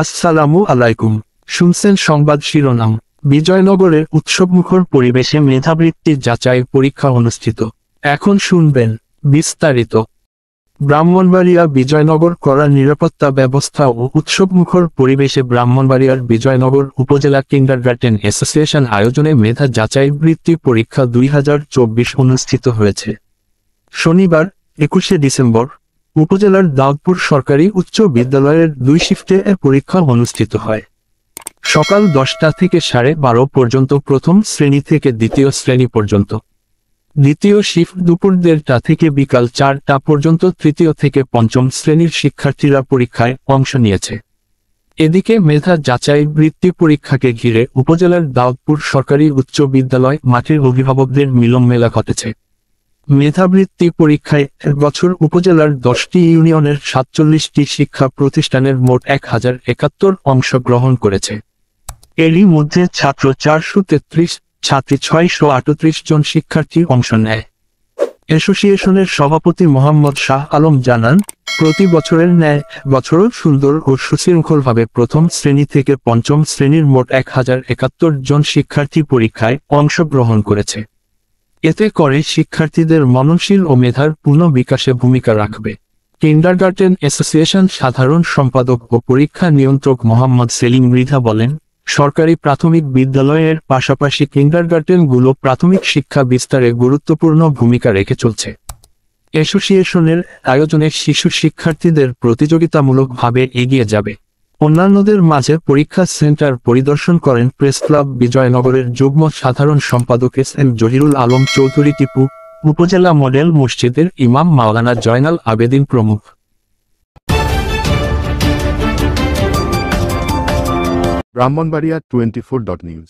আসসালামু আলাইকুম। শুনছেন সংবাদ শিরোনাম। বিজয়নগরের উৎসবমুখর পরিবেশে মেধাবৃত্তি যাচাই পরীক্ষা অনুষ্ঠিত। এখন শুনবেন বিস্তারিত। ব্রাহ্মণবাড়িয়া বিজয়নগর কড়া নিরাপত্তা ব্যবস্থা ও উৎসবমুখর পরিবেশে ব্রাহ্মণবাড়িয়ার বিজয়নগর উপজেলা কিন্ডারগার্টেন অ্যাসোসিয়েশন আয়োজনে মেধা যাচাই বৃত্তি পরীক্ষা 2024 অনুষ্ঠিত হয়েছে। শনিবার 21শে ডিসেম্বর উপজেলার দাউদপুর সরকারি উচ্চ বিদ্যালয়ের 2 শিফটে পরীক্ষা অনুষ্ঠিত হয়। সকাল 10টা থেকে 12:30 পর্যন্ত প্রথম শ্রেণী থেকে দ্বিতীয় শ্রেণী পর্যন্ত, দ্বিতীয় শিফট দুপুর 1:30টা থেকে বিকাল 4টা পর্যন্ত তৃতীয় থেকে পঞ্চম শ্রেণীর শিক্ষার্থীরা পরীক্ষায় অংশ নিয়েছে। এদিকে মেধা যাচাই বৃত্তি পরীক্ষাকে ঘিরে উপজেলার দাউদপুর সরকারি উচ্চ বিদ্যালয় মাঠের অভিভাবকদের মিলন মেলা ঘটেছে। মেধাবৃত্তি পরীক্ষায় বছর উপজেলার 10টি ইউনিয়নের 47টি শিক্ষা প্রতিষ্ঠানের মোট 1071 অংশগ্রহণ করেছে। এরই মধ্যে ছাত্র 433, ছাত্রী 638 জন শিক্ষার্থী অংশ নেয়। অ্যাসোসিয়েশনের সভাপতি মোহাম্মদ শাহ আলম জানান, প্রতি বছরের ন্যায় বছরও সুন্দর ও সুশৃঙ্খলভাবে প্রথম শ্রেণী থেকে পঞ্চম শ্রেণীর মোট 1071 জন শিক্ষার্থী পরীক্ষায় অংশগ্রহণ করেছে। এতে করে শিক্ষার্থীদের মননশীল ও মেধার পূর্ণ বিকাশে ভূমিকা রাখবে। কিন্ডারগার্টেন অ্যাসোসিয়েশন সাধারণ সম্পাদক ও পরীক্ষা নিয়ন্ত্রক মোহাম্মদ সেলিম মৃধা বলেন, সরকারি প্রাথমিক বিদ্যালয়ের পাশাপাশি কিন্ডারগার্টেনগুলো প্রাথমিক শিক্ষা বিস্তারে গুরুত্বপূর্ণ ভূমিকা রেখে চলছে। অ্যাসোসিয়েশনের আয়োজনে শিশু শিক্ষার্থীদের প্রতিযোগিতামূলকভাবে এগিয়ে যাবে। অন্যান্যদের মাঝে পরীক্ষা সেন্টার পরিদর্শন করেন প্রেসক্লাব বিজয়নগরের যুগ্ম সাধারণ সম্পাদক এস.এম. জহিরুল আলম চৌধুরী টিপু, উপজেলা মডেল মসজিদের ইমাম মাওলানা জয়নাল আবেদিন প্রমুখ। ব্রাহ্মণবাড়িয়া 24.নিউজ।